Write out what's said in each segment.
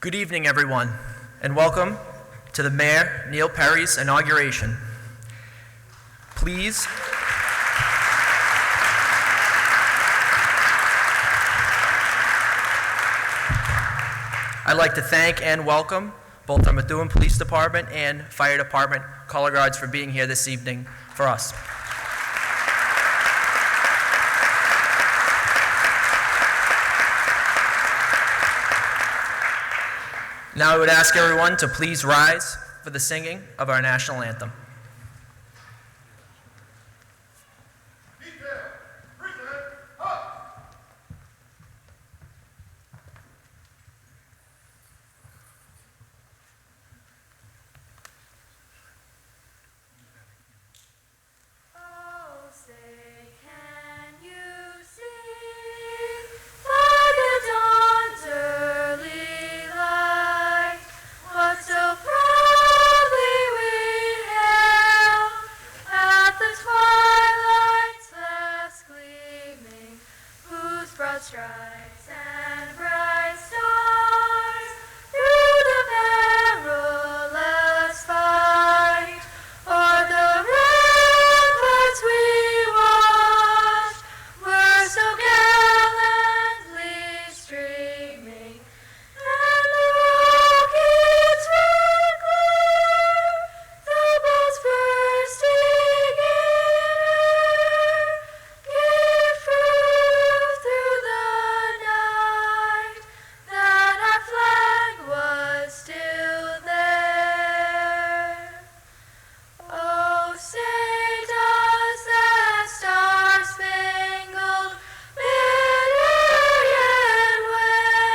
Good evening, everyone, and welcome to the Mayor Neil Perry's inauguration. Please, I'd like to thank and welcome both our Methuen Police Department and Fire Department color guards for being here this evening for us. Now I would ask everyone to please rise for the singing of our national anthem. Stripes and bright stars through the perilous fight, o'er the ramparts we watched were so gallantly streaming, and the rockets red glare, the boats bursting in air, gave proof through the night that our flag was still there. Oh, say does that star-spangled banner yet wave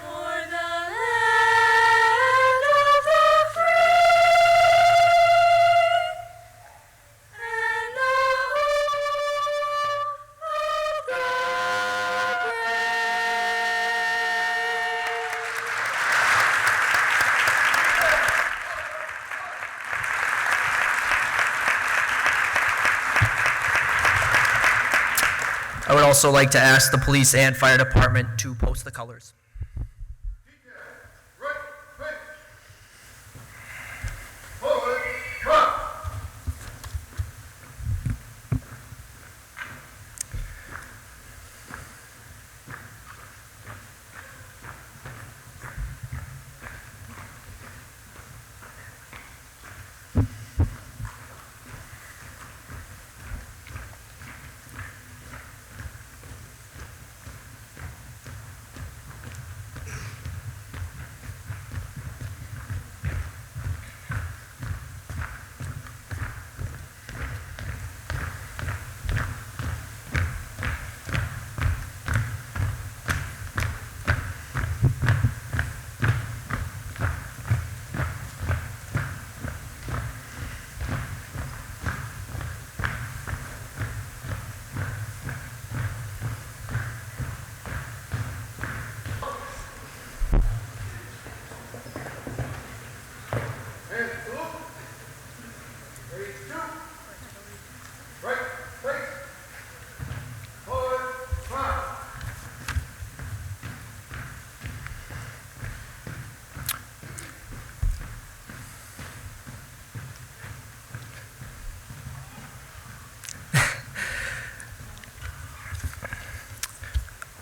o'er the land of the free and the hope of the I would also like to ask the police and fire department to post the colors.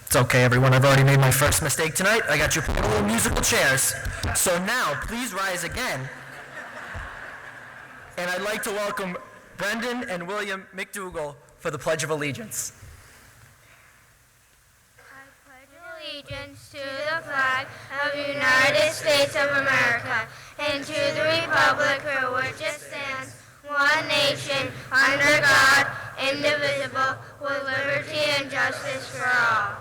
It's okay, everyone. I've already made my first mistake tonight. I got your little musical chairs. So now, please rise again. And I'd like to welcome Brendan and William McDougall for the Pledge of Allegiance. I pledge allegiance to the flag of the United States of America and to the republic for which it stands, one nation, under God, indivisible, with liberty and justice for all.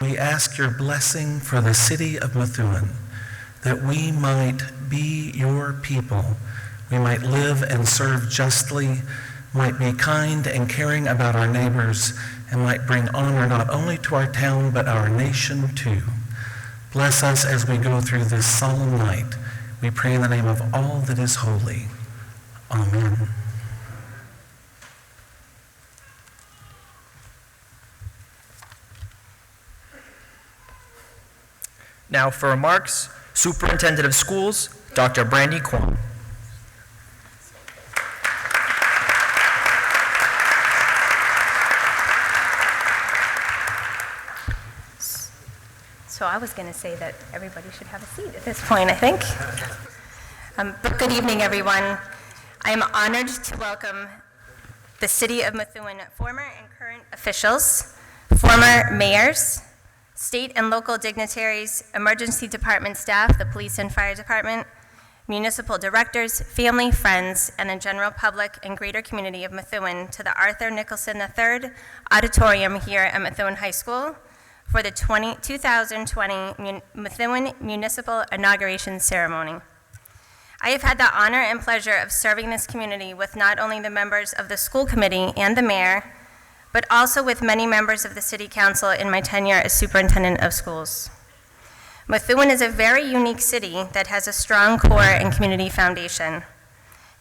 We ask your blessing for the city of Methuen, that we might be your people. We might live and serve justly, might be kind and caring about our neighbors, and might bring honor not only to our town, but our nation too. Bless us as we go through this solemn night. We pray in the name of all that is holy. Amen. Now for remarks, Superintendent of Schools, Dr. Brandy Kwon. So I was going to say that everybody should have a seat at this point, I think. But good evening, everyone. I am honored to welcome the City of Methuen former and current officials, former mayors, state and local dignitaries, emergency department staff, the police and fire department, municipal directors, family, friends, and the general public and greater community of Methuen to the Arthur Nicholson III Auditorium here at Methuen High School for the 2020 Methuen Municipal Inauguration Ceremony. I have had the honor and pleasure of serving this community with not only the members of the school committee and the mayor, but also with many members of the city council in my tenure as superintendent of schools. Methuen is a very unique city that has a strong core and community foundation.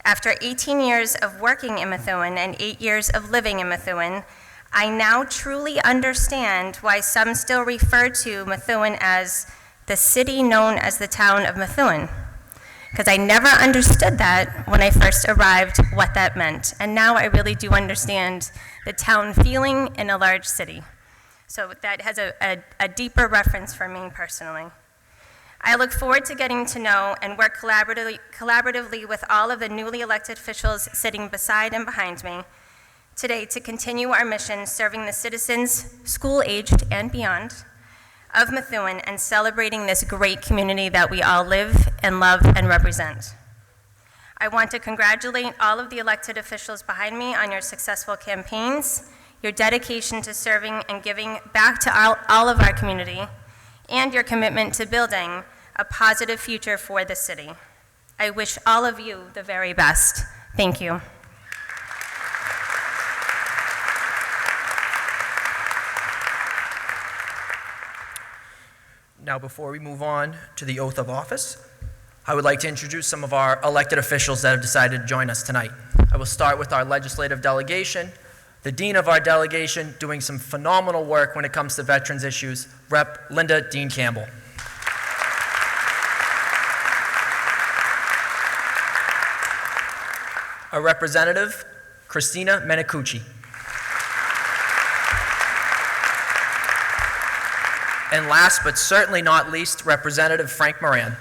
After 18 years of working in Methuen and 8 years of living in Methuen, I now truly understand why some still refer to Methuen as the city known as the town of Methuen. Because I never understood that when I first arrived, what that meant. And now I really do understand the town feeling in a large city. So that has a deeper reference for me personally. I look forward to getting to know and work collaboratively with all of the newly elected officials sitting beside and behind me today to continue our mission serving the citizens, school-aged and beyond, of Methuen and celebrating this great community that we all live and love and represent. I want to congratulate all of the elected officials behind me on your successful campaigns, your dedication to serving and giving back to all of our community, and your commitment to building a positive future for the city. I wish all of you the very best. Thank you. Now, before we move on to the oath of office, I would like to introduce some of our elected officials that have decided to join us tonight. I will start with our legislative delegation. The dean of our delegation, doing some phenomenal work when it comes to veterans issues, Rep. Linda Dean Campbell. Our representative, Christina Menicucci. And last but certainly not least, Representative Frank Moran.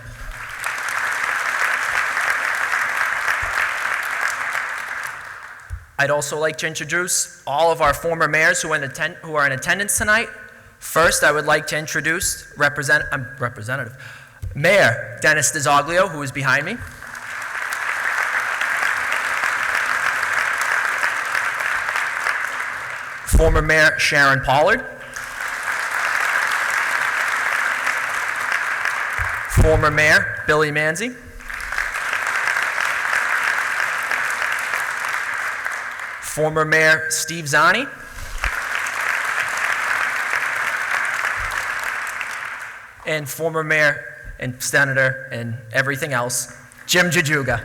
I'd also like to introduce all of our former mayors who are in attendance tonight. First, I would like to introduce Mayor Dennis DeZoglio, who is behind me. Former Mayor Sharon Pollard. Former Mayor Billy Manzi. Former Mayor Steve Zani. And former Mayor and Senator and everything else, Jim Jajuga.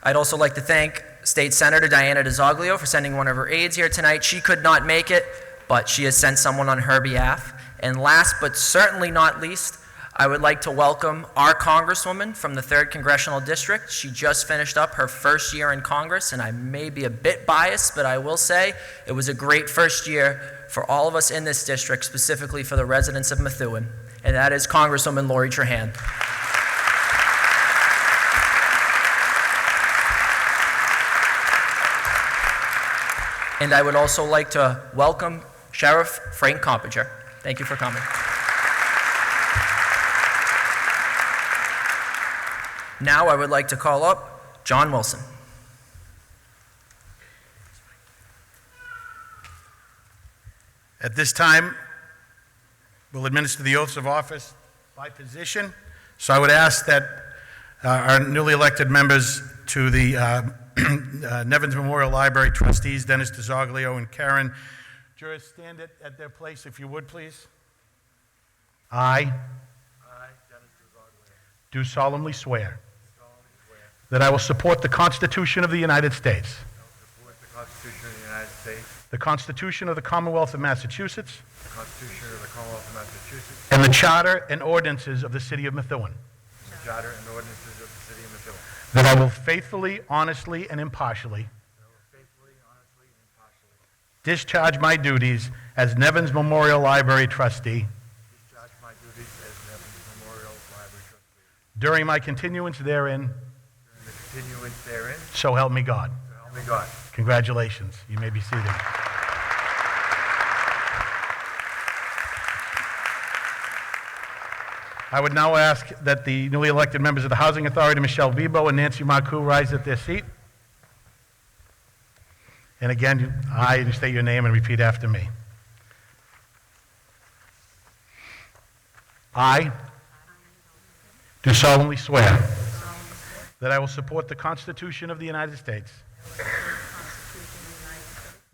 I'd also like to thank State Senator Diana DeZoglio for sending one of her aides here tonight. She could not make it, but she has sent someone on her behalf. And last but certainly not least, I would like to welcome our Congresswoman from the 3rd Congressional District. She just finished up her first year in Congress, and I may be a bit biased, but I will say it was a great first year for all of us in this district, specifically for the residents of Methuen, and that is Congresswoman Lori Trahan. And I would also like to welcome Sheriff Frank Compinger. Thank you for coming. Now I would like to call up John Wilson. At this time, we'll administer the oaths of office by position. So I would ask that our newly elected members to the Nevins Memorial Library trustees, Dennis DeZoglio and Karen Juris, stand at their place if you would, please. I, Dennis DeZoglio, do solemnly swear that I will support the Constitution of the United States I will support the Constitution of the United States the Constitution of the Commonwealth of Massachusetts, the Constitution of the Commonwealth of Massachusetts, and the Charter and ordinances of the City of Methuen, the Charter and ordinances of the City of Methuen, that I will faithfully, honestly, and impartially and I will faithfully, honestly, and impartially discharge my duties as Nevins Memorial Library trustee discharge my duties as Nevins Memorial Library trustee during my continuance therein, during the continuance therein, so help me God. so help me God. Congratulations. You may be seated. I would now ask that the newly elected members of the Housing Authority, Michelle Vibo and Nancy Marcoux, rise at their seat. And again, you state your name and repeat after me. I do solemnly swear that I will support the Constitution of the United States,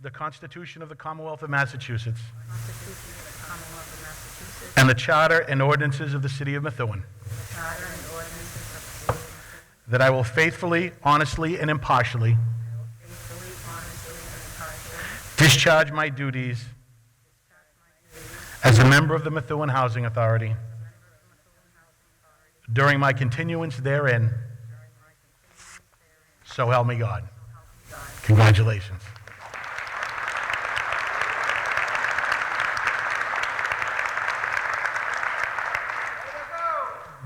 the Constitution of the Commonwealth of Massachusetts, and the Charter and ordinances of the City of Methuen, that I will faithfully, honestly, and impartially discharge my duties as a member of the Methuen Housing Authority during my continuance therein, so help me God. Congratulations.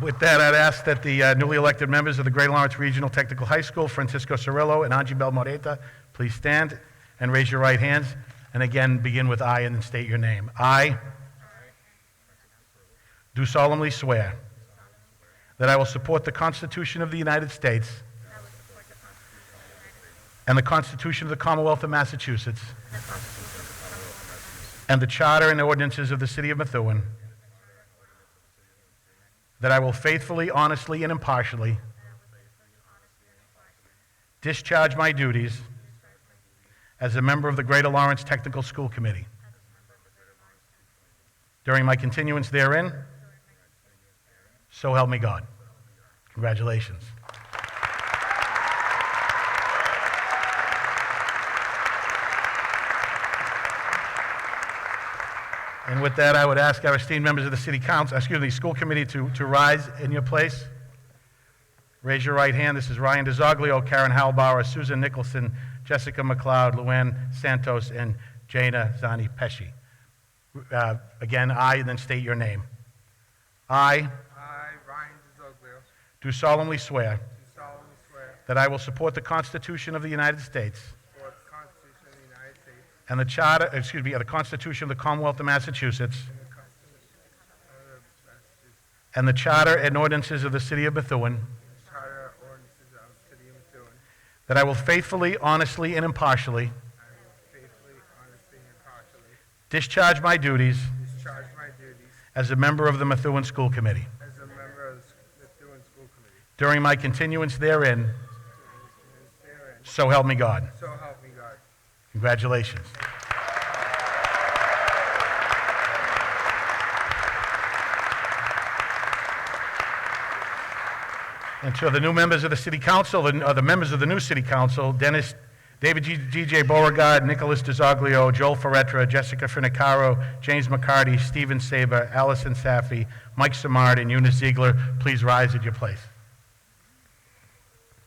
With that, I'd ask that the newly elected members of the Greater Lawrence Regional Technical High School, Francisco Cirillo and Anjibel Moreta, please stand and raise your right hands. And again, begin with I and then state your name. I do solemnly swear that I will support the Constitution of the United States and the Constitution of the Commonwealth of Massachusetts and the Charter and ordinances of the City of Methuen, that I will faithfully, honestly, and impartially discharge my duties as a member of the Greater Lawrence Technical School Committee during my continuance therein, so help me God. Congratulations. And with that, I would ask our esteemed members of the school committee to rise in your place. Raise your right hand. This is Ryan DeZoglio, Karen Halbauer, Susan Nicholson, Jessica McLeod, Luann Santos, and Jana Zani Pesci. Again, I, and then state your name. I Ryan DeZoglio, do solemnly swear do solemnly swear that I will support the Constitution of the United States for the Constitution of the United States and the Constitution of the Commonwealth of Massachusetts and the Constitution of Massachusetts, and the Charter and ordinances of the City of Methuen, and the Charter ordinances of the City of Methuen, that I will faithfully, honestly, and impartially I will faithfully, honestly, and impartially discharge my duties discharge my duties as a member of the Methuen School Committee as a member of the Methuen School Committee during my continuance therein, therein, so help me God. so help me God. Congratulations. And to the new members of the City Council, the members of the new City Council, David G.J. Beauregard, Nicholas DeZoglio, Joel Ferretra, Jessica Finicaro, James McCarty, Stephen Saber, Allison Safi, Mike Samard, and Eunice Ziegler, please rise at your place.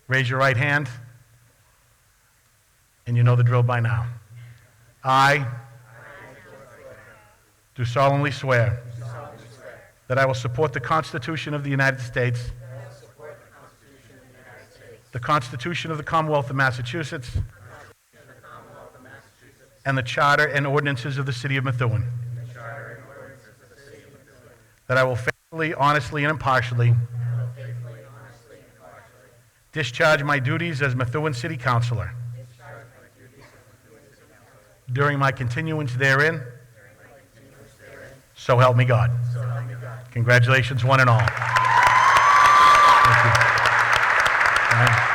Raise your right hand, and you know the drill by now. I do solemnly swear that I will support the Constitution of the United States, the Constitution of the Commonwealth of Massachusetts, and the Charter and ordinances of the City of Methuen, that I will faithfully, honestly, and impartially discharge my duties as Methuen City Councilor during my continuance therein, so help me God. Congratulations, one and all. Thank you.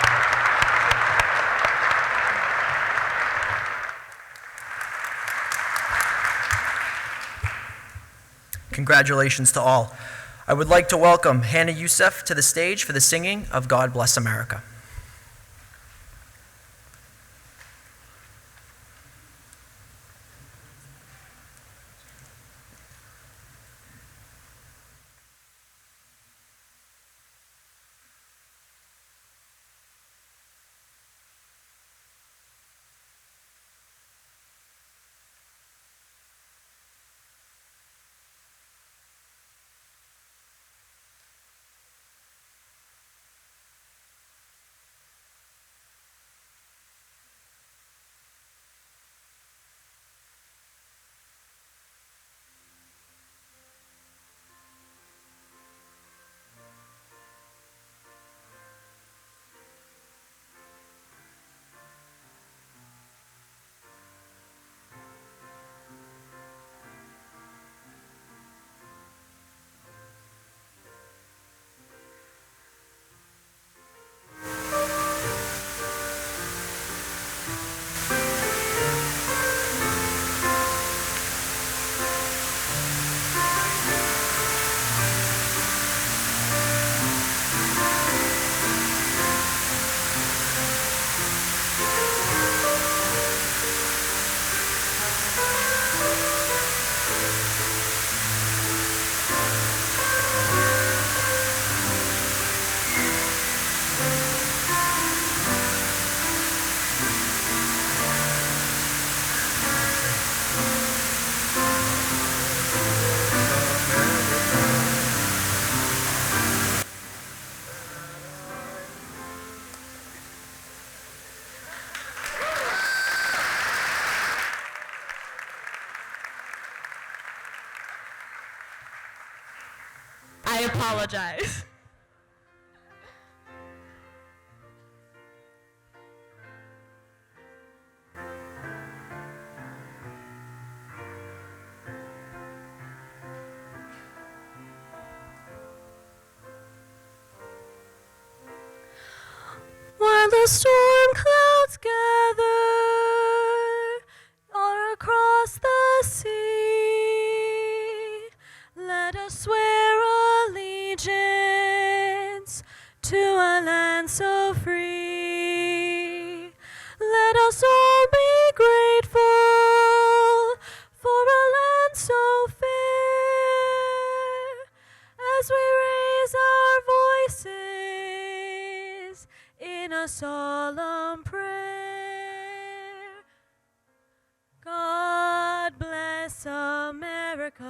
Congratulations to all. I would like to welcome Hannah Youssef to the stage for the singing of God Bless America. I apologize. While the storm clouds gather all across the sea, let us swear allegiance to a land so free. Let us all be grateful for a land so fair as we raise our voices in a solemn prayer. God bless America,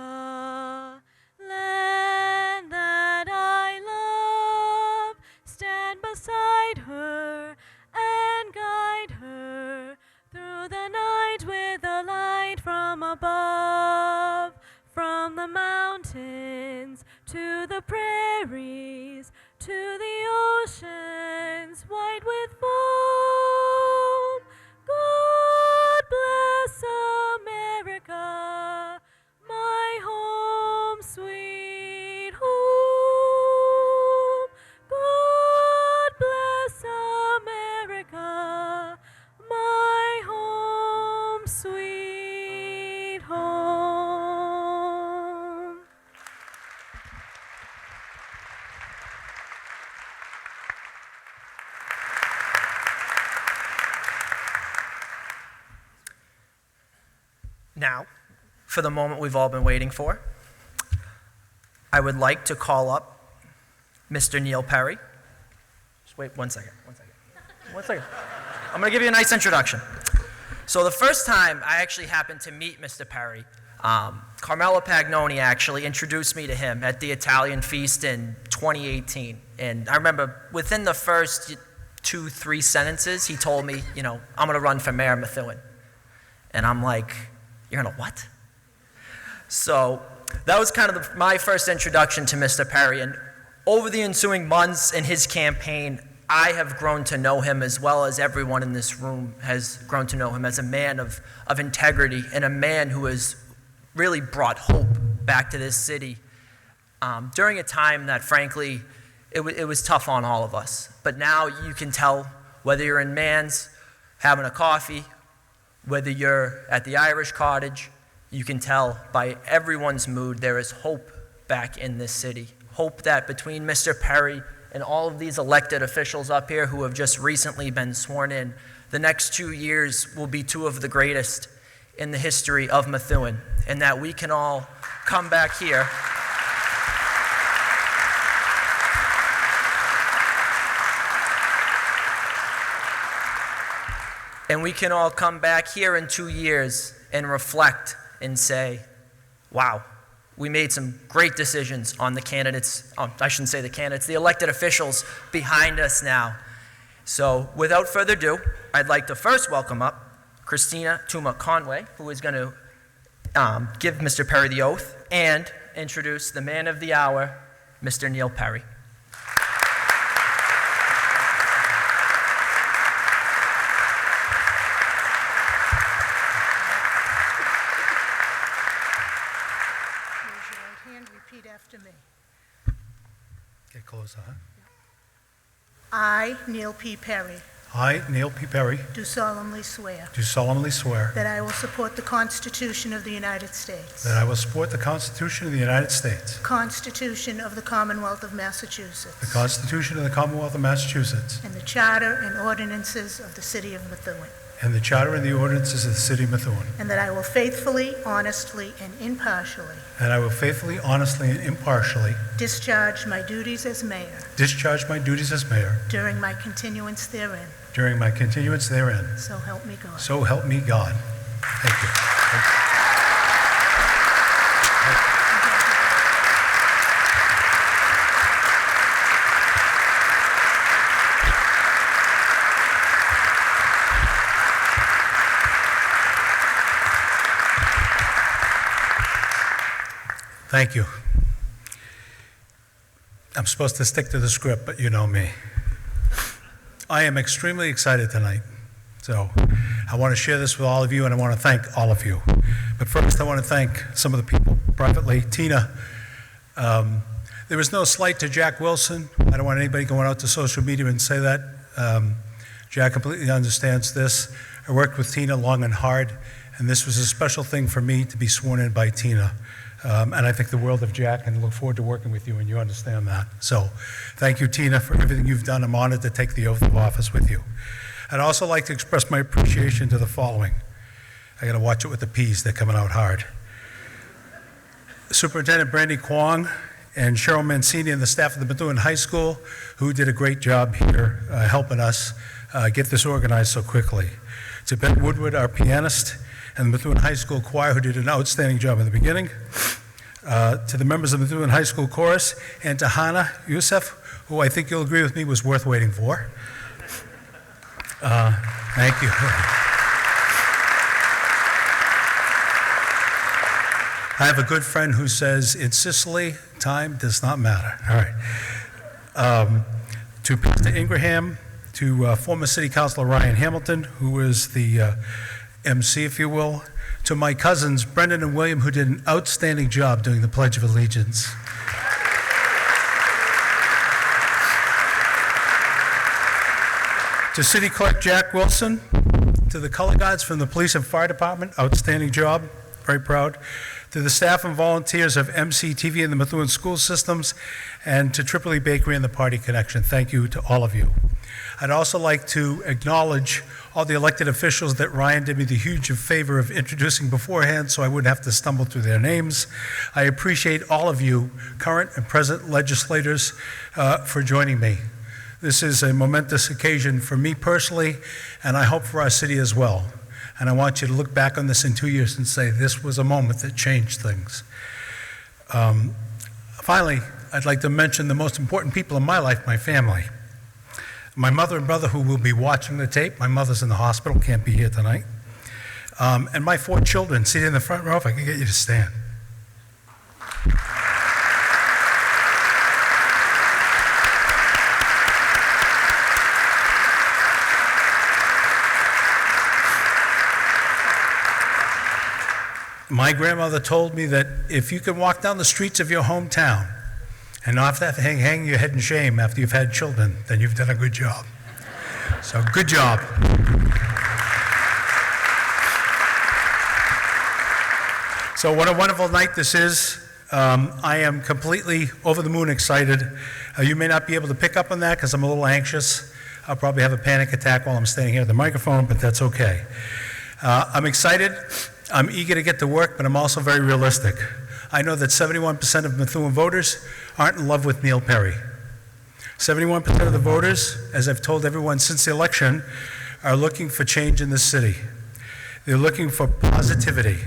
land that I love. Stand beside her and guide her through the night with a light from above. From the mountains to the prairies, to the oceans white with foam. God bless America, my home, sweet home. God bless America, my home, sweet home. Now, for the moment we've all been waiting for, I would like to call up Mr. Neil Perry. Just wait 1 second. I'm going to give you a nice introduction. So the first time I actually happened to meet Mr. Perry, Carmela Pagnoni actually introduced me to him at the Italian feast in 2018. And I remember within the first 2-3 sentences, he told me, I'm going to run for mayor of Methuen. And I'm like, you're going to what? So that was kind of my first introduction to Mr. Perry. And over the ensuing months in his campaign, I have grown to know him, as well as everyone in this room has grown to know him, as a man of integrity and a man who has really brought hope back to this city during a time that, frankly, it was tough on all of us. But now you can tell, whether you're in Mann's having a coffee, whether you're at the Irish Cottage, you can tell by everyone's mood there is hope back in this city. Hope that between Mr. Perry and all of these elected officials up here who have just recently been sworn in, the next 2 years will be 2 of the greatest in the history of Methuen, and that we can all come back here and we can all come back here in 2 years and reflect and say, wow, we made some great decisions on the candidates, I shouldn't say the candidates, the elected officials behind us now. So without further ado, I'd like to first welcome up Christina Tuma Conway, who is going to give Mr. Perry the oath, and introduce the man of the hour, Mr. Neil Perry. After me. Get closer, huh? I, Neil P. Perry, I, Neil P. Perry, do solemnly swear do solemnly swear that I will support the Constitution of the United States, that I will support the Constitution of the United States, Constitution of the Commonwealth of Massachusetts, the Constitution of the Commonwealth of Massachusetts, and the Charter and ordinances of the City of Methuen, and the Charter and the ordinances of the City of Methuen, and that I will faithfully, honestly, and impartially and I will faithfully, honestly, and impartially discharge my duties as mayor discharge my duties as mayor during my continuance therein. during my continuance therein. So help me God. So help me God. Thank you. Thank you. I'm supposed to stick to the script, but you know me. I am extremely excited tonight. So I want to share this with all of you, and I want to thank all of you. But first, I want to thank some of the people privately. Tina, there was no slight to Jack Wilson. I don't want anybody going out to social media and say that. Jack completely understands this. I worked with Tina long and hard, and this was a special thing for me to be sworn in by Tina. And I think the world of Jack, and look forward to working with you, and you understand that. So thank you, Tina, for everything you've done. I'm honored to take the oath of office with you. I'd also like to express my appreciation to the following. I got to watch it with the P's. They're coming out hard. Superintendent Brandy Kwong and Cheryl Mancini and the staff of the Methuen High School, who did a great job here helping us get this organized so quickly. To Ben Woodward, our pianist, and the Methuen High School Choir, who did an outstanding job in the beginning. To the members of the Methuen High School Chorus, and to Hannah Youssef, who I think you'll agree with me was worth waiting for. Thank you. I have a good friend who says, in Sicily, time does not matter. All right. To Pastor Ingraham, to former City Councilor Ryan Hamilton, who was the MC, if you will, to my cousins, Brendan and William, who did an outstanding job doing the Pledge of Allegiance. To City Clerk Jack Wilson, to the color guards from the police and fire department, outstanding job, very proud. To the staff and volunteers of MCTV and the Methuen school systems, and to Tripoli Bakery and the Party Connection, thank you to all of you. I'd also like to acknowledge all the elected officials that Ryan did me the huge favor of introducing beforehand so I wouldn't have to stumble through their names. I appreciate all of you, current and present legislators, for joining me. This is a momentous occasion for me personally, and I hope for our city as well. And I want you to look back on this in 2 years and say, this was a moment that changed things. Finally, I'd like to mention the most important people in my life, my family. My mother and brother, who will be watching the tape. My mother's in the hospital, can't be here tonight. And my 4 children seated in the front row, if I can get you to stand. My grandmother told me that if you can walk down the streets of your hometown and not have to hang your head in shame after you've had children, then you've done a good job. So good job. So what a wonderful night this is. I am completely over the moon excited. You may not be able to pick up on that because I'm a little anxious. I'll probably have a panic attack while I'm standing here at the microphone, but that's okay. I'm excited. I'm eager to get to work, but I'm also very realistic. I know that 71% of Methuen voters aren't in love with Neil Perry. 71% of the voters, as I've told everyone since the election, are looking for change in this city. They're looking for positivity.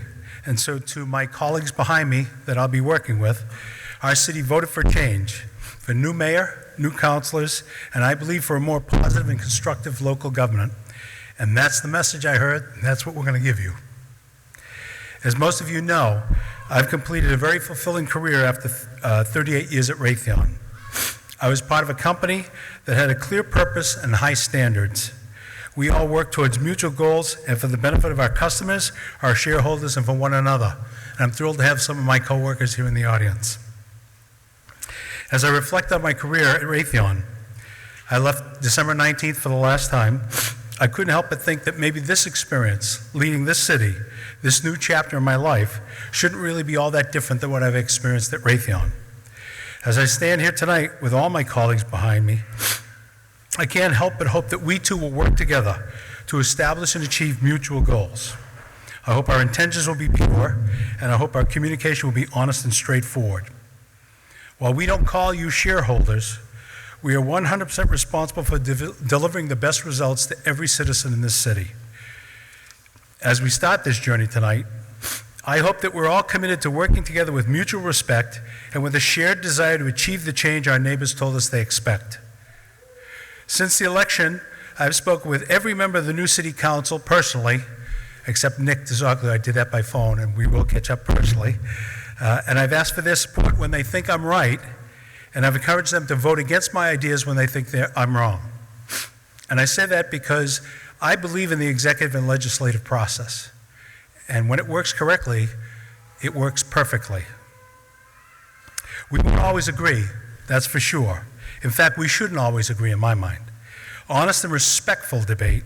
And so to my colleagues behind me that I'll be working with, our city voted for change, for new mayor, new councilors, and I believe for a more positive and constructive local government. And that's the message I heard, and that's what we're going to give you. As most of you know, I've completed a very fulfilling career after 38 years at Raytheon. I was part of a company that had a clear purpose and high standards. We all work towards mutual goals and for the benefit of our customers, our shareholders, and for one another. And I'm thrilled to have some of my coworkers here in the audience. As I reflect on my career at Raytheon, I left December 19th for the last time. I couldn't help but think that maybe this experience, leading this city, this new chapter in my life, shouldn't really be all that different than what I've experienced at Raytheon. As I stand here tonight with all my colleagues behind me, I can't help but hope that we too will work together to establish and achieve mutual goals. I hope our intentions will be pure, and I hope our communication will be honest and straightforward. While we don't call you shareholders, we are 100% responsible for delivering the best results to every citizen in this city. As we start this journey tonight, I hope that we're all committed to working together with mutual respect and with a shared desire to achieve the change our neighbors told us they expect. Since the election, I've spoken with every member of the new city council personally, except Nick DeZoglio. I did that by phone, and we will catch up personally. And I've asked for their support when they think I'm right, and I've encouraged them to vote against my ideas when they think I'm wrong. And I say that because I believe in the executive and legislative process. And when it works correctly, it works perfectly. We won't always agree, that's for sure. In fact, we shouldn't always agree in my mind. Honest and respectful debate,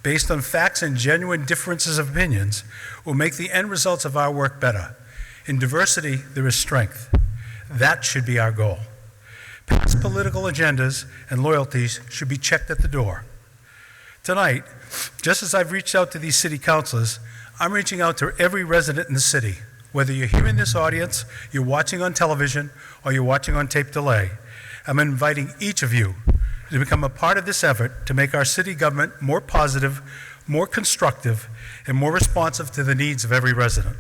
based on facts and genuine differences of opinions, will make the end results of our work better. In diversity, there is strength. That should be our goal. Past political agendas and loyalties should be checked at the door. Tonight, just as I've reached out to these city councilors, I'm reaching out to every resident in the city. Whether you're here in this audience, you're watching on television, or you're watching on tape delay, I'm inviting each of you to become a part of this effort to make our city government more positive, more constructive, and more responsive to the needs of every resident.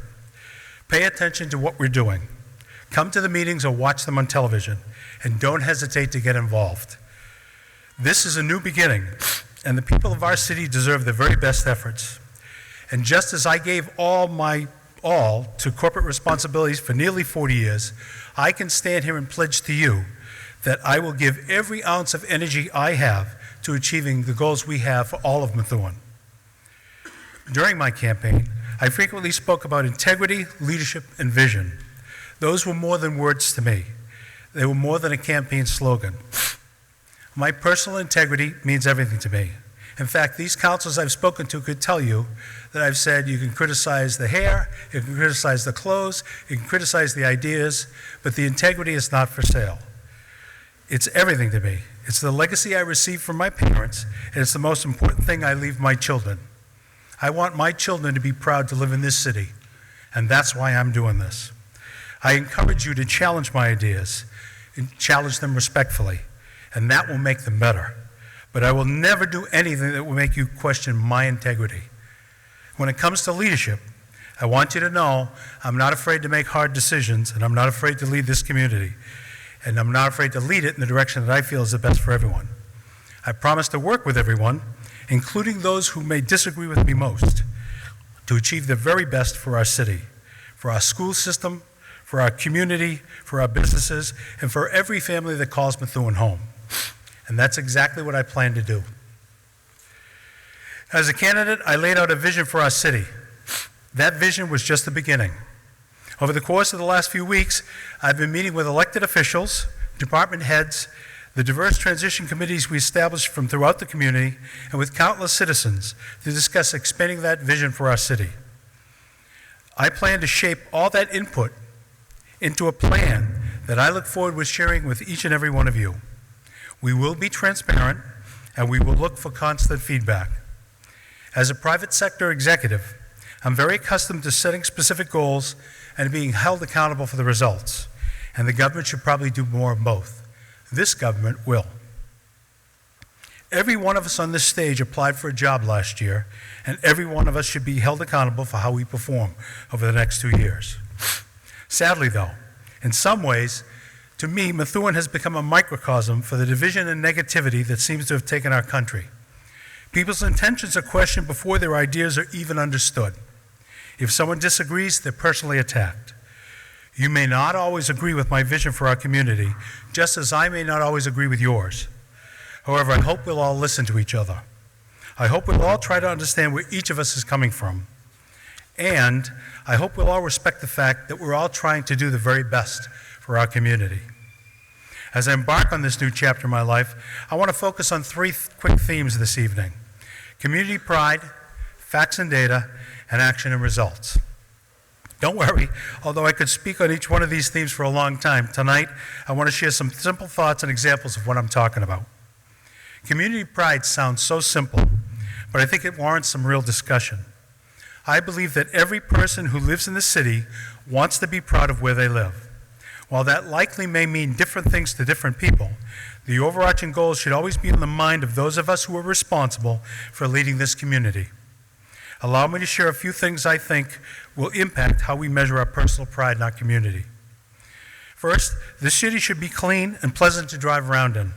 Pay attention to what we're doing. Come to the meetings or watch them on television, and don't hesitate to get involved. This is a new beginning, and the people of our city deserve the very best efforts. And just as I gave all to corporate responsibilities for nearly 40 years, I can stand here and pledge to you that I will give every ounce of energy I have to achieving the goals we have for all of Methuen. During my campaign, I frequently spoke about integrity, leadership, and vision. Those were more than words to me. They were more than a campaign slogan. My personal integrity means everything to me. In fact, these councilors I've spoken to could tell you that I've said you can criticize the hair, you can criticize the clothes, you can criticize the ideas, but the integrity is not for sale. It's everything to me. It's the legacy I received from my parents, and it's the most important thing I leave my children. I want my children to be proud to live in this city, and that's why I'm doing this. I encourage you to challenge my ideas, and challenge them respectfully, and that will make them better. But I will never do anything that will make you question my integrity. When it comes to leadership, I want you to know I'm not afraid to make hard decisions, and I'm not afraid to lead this community, and I'm not afraid to lead it in the direction that I feel is the best for everyone. I promise to work with everyone, including those who may disagree with me most, to achieve the very best for our city, for our school system, for our community, for our businesses, and for every family that calls Methuen home. And that's exactly what I plan to do. As a candidate, I laid out a vision for our city. That vision was just the beginning. Over the course of the last few weeks, I've been meeting with elected officials, department heads, the diverse transition committees we established from throughout the community, and with countless citizens to discuss expanding that vision for our city. I plan to shape all that input into a plan that I look forward to sharing with each and every one of you. We will be transparent, and we will look for constant feedback. As a private sector executive, I'm very accustomed to setting specific goals and being held accountable for the results, and the government should probably do more of both. This government will. Every one of us on this stage applied for a job last year, and every one of us should be held accountable for how we perform over the next 2 years. Sadly, though, in some ways, to me, Methuen has become a microcosm for the division and negativity that seems to have taken our country. People's intentions are questioned before their ideas are even understood. If someone disagrees, they're personally attacked. You may not always agree with my vision for our community, just as I may not always agree with yours. However, I hope we'll all listen to each other. I hope we'll all try to understand where each of us is coming from. And I hope we'll all respect the fact that we're all trying to do the very best for our community. As I embark on this new chapter in my life, I want to focus on 3 quick themes this evening: community pride, facts and data, and action and results. Don't worry, although I could speak on each one of these themes for a long time, tonight I want to share some simple thoughts and examples of what I'm talking about. Community pride sounds so simple, but I think it warrants some real discussion. I believe that every person who lives in the city wants to be proud of where they live. While that likely may mean different things to different people, the overarching goal should always be in the mind of those of us who are responsible for leading this community. Allow me to share a few things I think will impact how we measure our personal pride in our community. First, the city should be clean and pleasant to drive around in.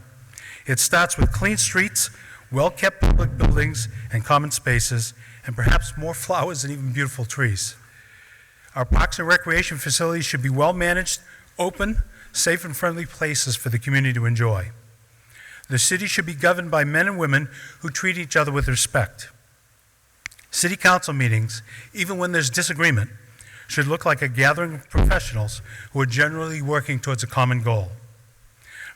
It starts with clean streets, well-kept public buildings and common spaces, and perhaps more flowers and even beautiful trees. Our parks and recreation facilities should be well-managed, open, safe and friendly places for the community to enjoy. The city should be governed by men and women who treat each other with respect. City council meetings, even when there's disagreement, should look like a gathering of professionals who are generally working towards a common goal.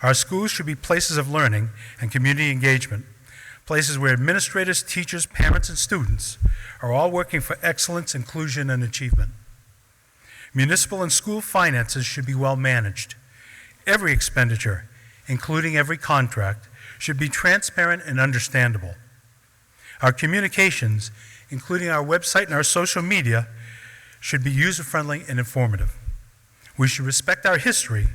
Our schools should be places of learning and community engagement, places where administrators, teachers, parents, and students are all working for excellence, inclusion, and achievement. Municipal and school finances should be well managed. Every expenditure, including every contract, should be transparent and understandable. Our communications, including our website and our social media, should be user-friendly and informative. We should respect our history.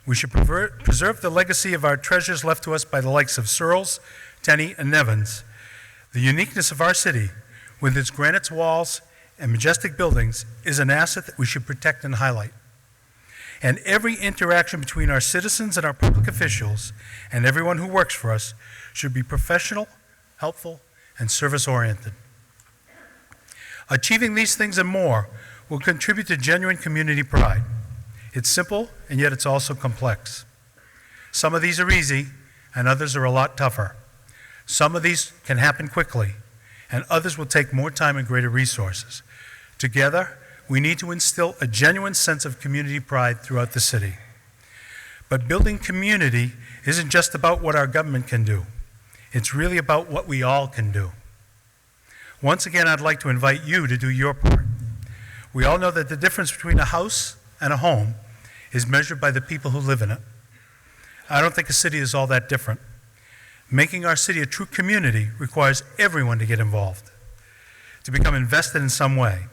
We should preserve the legacy of our treasures left to us by the likes of Searles, Tenney, and Nevins. The uniqueness of our city, with its granite walls and majestic buildings, is an asset that we should protect and highlight. And every interaction between our citizens and our public officials and everyone who works for us should be professional, helpful, and service-oriented. Achieving these things and more will contribute to genuine community pride. It's simple, and yet it's also complex. Some of these are easy, and others are a lot tougher. Some of these can happen quickly, and others will take more time and greater resources. Together, we need to instill a genuine sense of community pride throughout the city. But building community isn't just about what our government can do. It's really about what we all can do. Once again, I'd like to invite you to do your part. We all know that the difference between a house and a home is measured by the people who live in it. I don't think a city is all that different. Making our city a true community requires everyone to get involved, to become invested in some way.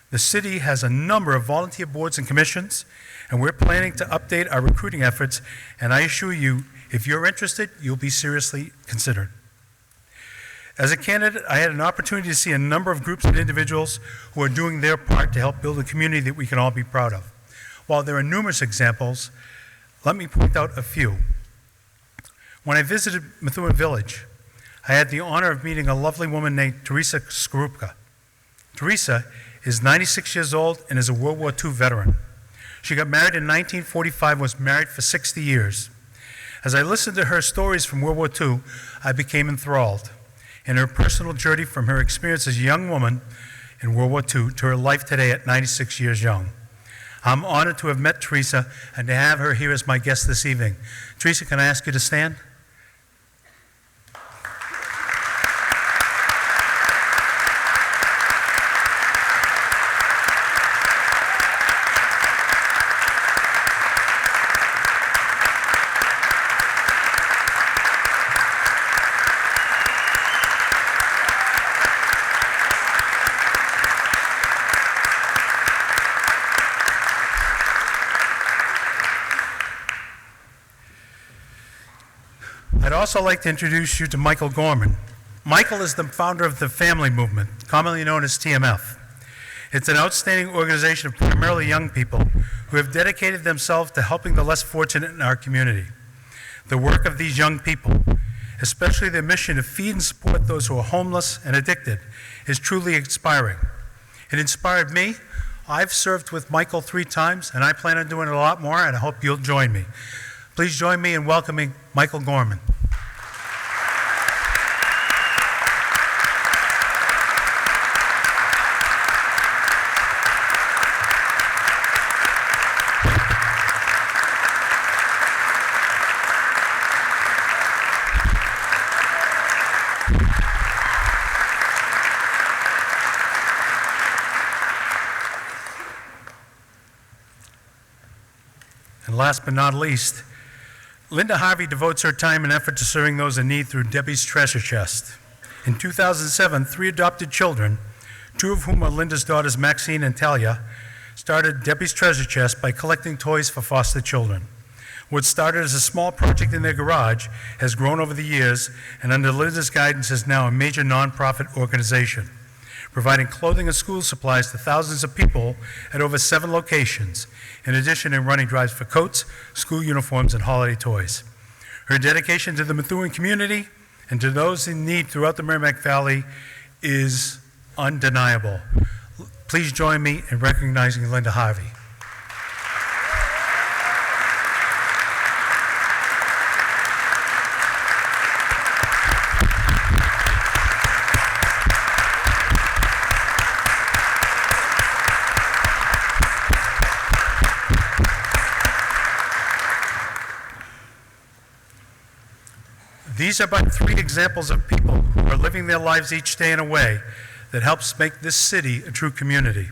The city has a number of volunteer boards and commissions, and we're planning to update our recruiting efforts, and I assure you, if you're interested, you'll be seriously considered. As a candidate, I had an opportunity to see a number of groups and individuals who are doing their part to help build a community that we can all be proud of. While there are numerous examples, let me point out a few. When I visited Methuen Village, I had the honor of meeting a lovely woman named Teresa Skorupka. Teresa is 96 years old and is a World War II veteran. She got married in 1945, was married for 60 years. As I listened to her stories from World War II, I became enthralled in her personal journey from her experience as a young woman in World War II to her life today at 96 years young. I'm honored to have met Teresa and to have her here as my guest this evening. Teresa, can I ask you to stand? I'd also like to introduce you to Michael Gorman. Michael is the founder of the Family Movement, commonly known as TMF. It's an outstanding organization of primarily young people who have dedicated themselves to helping the less fortunate in our community. The work of these young people, especially their mission to feed and support those who are homeless and addicted, is truly inspiring. It inspired me. I've served with Michael 3 times, and I plan on doing it a lot more, and I hope you'll join me. Please join me in welcoming Michael Gorman. And last but not least, Linda Harvey devotes her time and effort to serving those in need through Debbie's Treasure Chest. In 2007, 3 adopted children, 2 of whom are Linda's daughters Maxine and Talia, started Debbie's Treasure Chest by collecting toys for foster children. What started as a small project in their garage has grown over the years, and under Linda's guidance is now a major nonprofit organization, providing clothing and school supplies to thousands of people at over 7 locations, in addition to running drives for coats, school uniforms, and holiday toys. Her dedication to the Methuen community and to those in need throughout the Merrimack Valley is undeniable. Please join me in recognizing Linda Harvey. These are but 3 examples of people who are living their lives each day in a way that helps make this city a true community.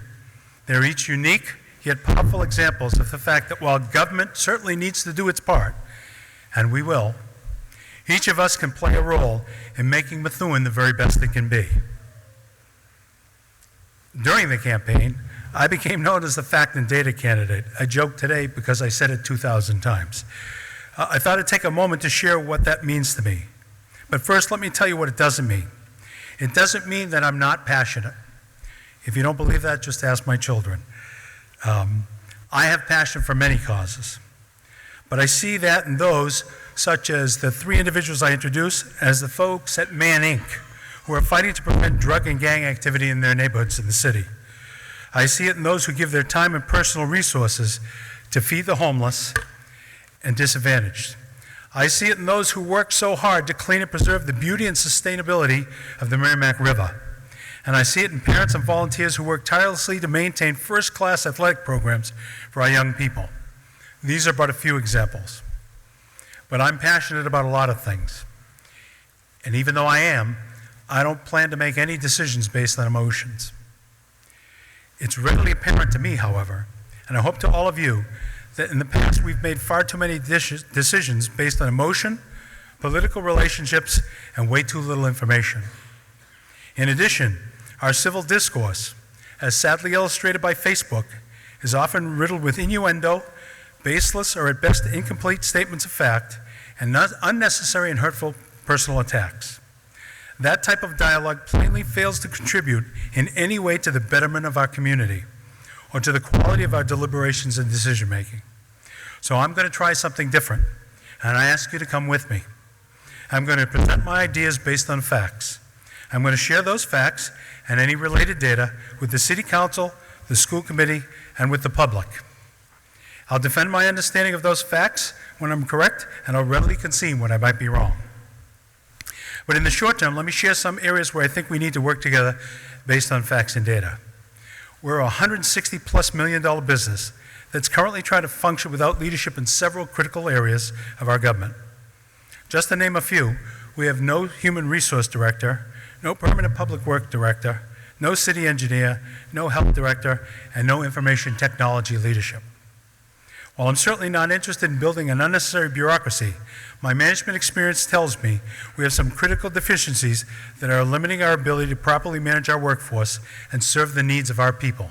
They're each unique, yet powerful examples of the fact that while government certainly needs to do its part, and we will, each of us can play a role in making Methuen the very best it can be. During the campaign, I became known as the fact and data candidate. I joke today because I said it 2,000 times. I thought I'd take a moment to share what that means to me. But first, let me tell you what it doesn't mean. It doesn't mean that I'm not passionate. If you don't believe that, just ask my children. I have passion for many causes. But I see that in those, such as the 3 individuals I introduced, as the folks at Man Inc., who are fighting to prevent drug and gang activity in their neighborhoods in the city. I see it in those who give their time and personal resources to feed the homeless and disadvantaged. I see it in those who work so hard to clean and preserve the beauty and sustainability of the Merrimack River. And I see it in parents and volunteers who work tirelessly to maintain first-class athletic programs for our young people. These are but a few examples. But I'm passionate about a lot of things. And even though I am, I don't plan to make any decisions based on emotions. It's readily apparent to me, however, and I hope to all of you, that in the past we've made far too many decisions based on emotion, political relationships, and way too little information. In addition, our civil discourse, as sadly illustrated by Facebook, is often riddled with innuendo, baseless or at best incomplete statements of fact, and unnecessary and hurtful personal attacks. That type of dialogue plainly fails to contribute in any way to the betterment of our community or to the quality of our deliberations and decision-making. So I'm going to try something different, and I ask you to come with me. I'm going to present my ideas based on facts. I'm going to share those facts and any related data with the City Council, the school committee, and with the public. I'll defend my understanding of those facts when I'm correct, and I'll readily concede when I might be wrong. But in the short term, let me share some areas where I think we need to work together based on facts and data. We're a $160+ million business that's currently trying to function without leadership in several critical areas of our government. Just to name a few, we have no human resource director, no permanent public work director, no city engineer, no health director, and no information technology leadership. While I'm certainly not interested in building an unnecessary bureaucracy, my management experience tells me we have some critical deficiencies that are limiting our ability to properly manage our workforce and serve the needs of our people.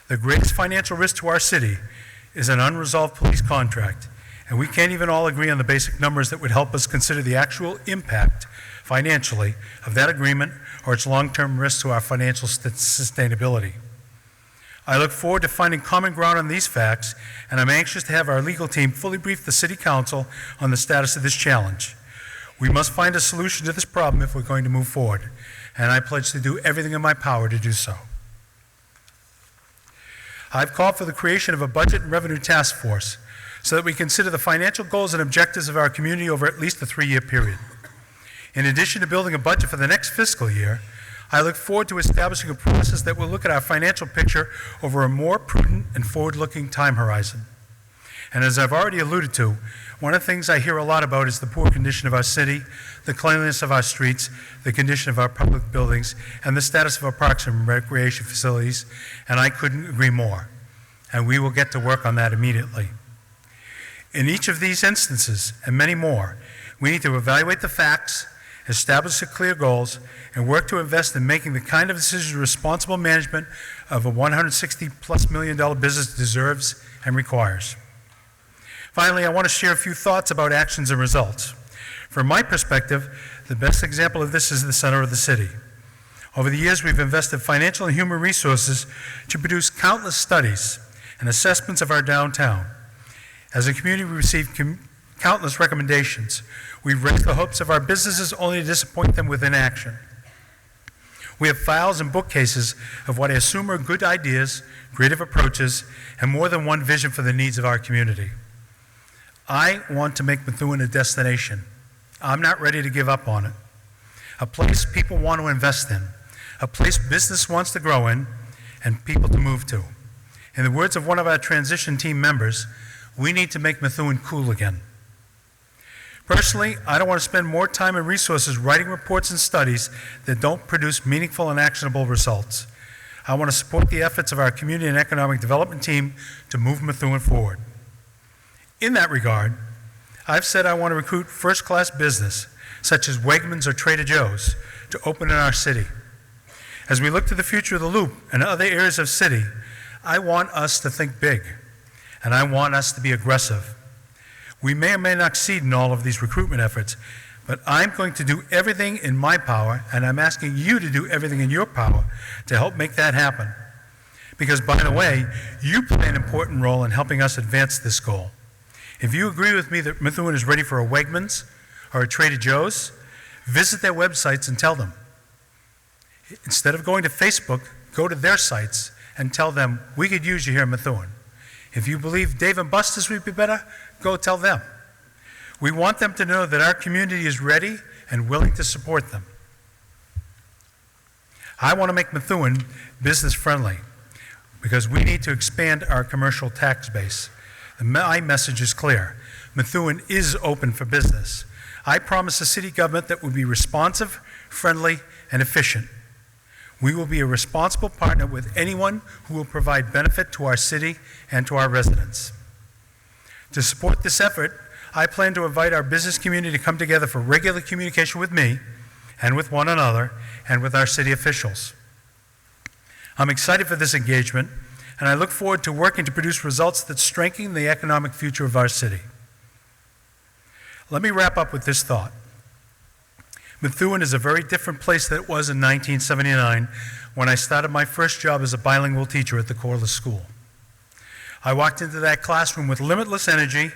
The greatest financial risk to our city is an unresolved police contract, and we can't even all agree on the basic numbers that would help us consider the actual impact financially of that agreement or its long-term risk to our financial sustainability. I look forward to finding common ground on these facts, and I'm anxious to have our legal team fully brief the City Council on the status of this challenge. We must find a solution to this problem if we're going to move forward, and I pledge to do everything in my power to do so. I've called for the creation of a budget and revenue task force so that we consider the financial goals and objectives of our community over at least a 3-year period. In addition to building a budget for the next fiscal year, I look forward to establishing a process that will look at our financial picture over a more prudent and forward-looking time horizon. And as I've already alluded to, one of the things I hear a lot about is the poor condition of our city, the cleanliness of our streets, the condition of our public buildings, and the status of our parks and recreation facilities, and I couldn't agree more. And we will get to work on that immediately. In each of these instances, and many more, we need to evaluate the facts, establish the clear goals, and work to invest in making the kind of decisions responsible management of a $160+ million business deserves and requires. Finally, I want to share a few thoughts about actions and results. From my perspective, the best example of this is the center of the city. Over the years, we've invested financial and human resources to produce countless studies and assessments of our downtown. As a community, we received countless recommendations. We've raised the hopes of our businesses only to disappoint them with inaction. We have files and bookcases of what I assume are good ideas, creative approaches, and more than one vision for the needs of our community. I want to make Methuen a destination. I'm not ready to give up on it. A place people want to invest in, a place business wants to grow in, and people to move to. In the words of one of our transition team members, we need to make Methuen cool again. Personally, I don't want to spend more time and resources writing reports and studies that don't produce meaningful and actionable results. I want to support the efforts of our community and economic development team to move Methuen forward. In that regard, I've said I want to recruit first-class business, such as Wegmans or Trader Joe's, to open in our city. As we look to the future of the Loop and other areas of city, I want us to think big, and I want us to be aggressive. We may or may not succeed in all of these recruitment efforts, but I'm going to do everything in my power, and I'm asking you to do everything in your power to help make that happen. Because, by the way, you play an important role in helping us advance this goal. If you agree with me that Methuen is ready for a Wegmans or a Trader Joe's, visit their websites and tell them. Instead of going to Facebook, go to their sites and tell them, we could use you here in Methuen. If you believe Dave and Buster's would be better, go tell them. We want them to know that our community is ready and willing to support them. I want to make Methuen business friendly because we need to expand our commercial tax base. My message is clear. Methuen is open for business. I promise a city government that will be responsive, friendly, and efficient. We will be a responsible partner with anyone who will provide benefit to our city and to our residents. To support this effort, I plan to invite our business community to come together for regular communication with me and with one another and with our city officials. I'm excited for this engagement, and I look forward to working to produce results that strengthen the economic future of our city. Let me wrap up with this thought. Methuen is a very different place than it was in 1979 when I started my first job as a bilingual teacher at the Corliss School. I walked into that classroom with limitless energy,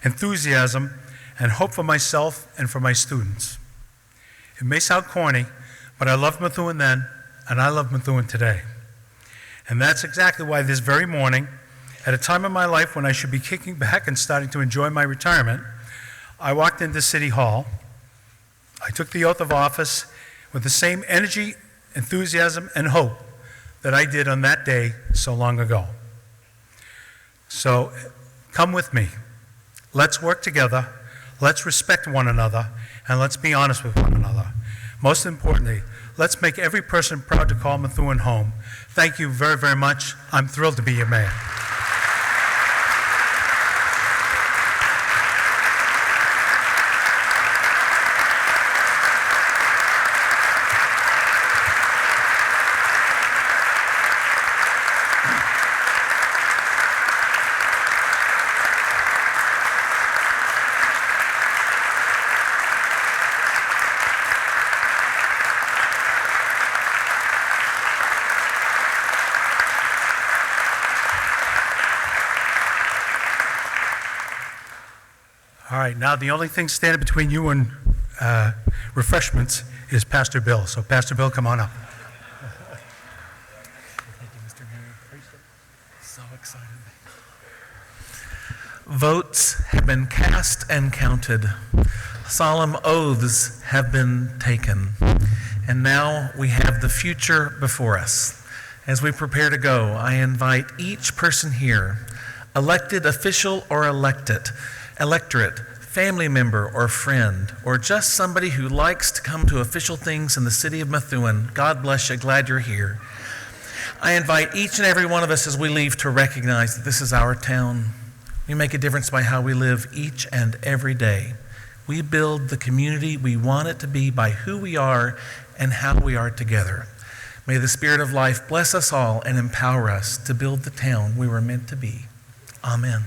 enthusiasm, and hope for myself and for my students. It may sound corny, but I loved Methuen then, and I love Methuen today. And that's exactly why this very morning, at a time in my life when I should be kicking back and starting to enjoy my retirement, I walked into City Hall. I took the oath of office with the same energy, enthusiasm, and hope that I did on that day so long ago. So come with me. Let's work together. Let's respect one another, and let's be honest with one another. Most importantly, let's make every person proud to call Methuen home. Thank you very, very much. I'm thrilled to be your mayor. All right, now the only thing standing between you and refreshments is Pastor Bill. So Pastor Bill, come on up. Thank you, Mr. Mayor. So excited. Votes have been cast and counted. Solemn oaths have been taken. And now we have the future before us. As we prepare to go, I invite each person here, elected official or electorate, family member or friend, or just somebody who likes to come to official things in the city of Methuen. God bless you, glad you're here. I invite each and every one of us as we leave to recognize that this is our town. We make a difference by how we live each and every day. We build the community we want it to be by who we are and how we are together. May the Spirit of life bless us all and empower us to build the town we were meant to be. Amen.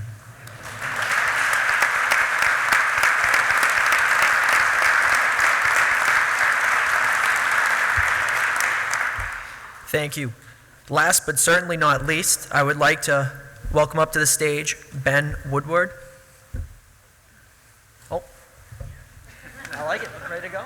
Thank you. Last but certainly not least, I would like to welcome up to the stage Ben Woodward. Oh, I like it. Ready to go?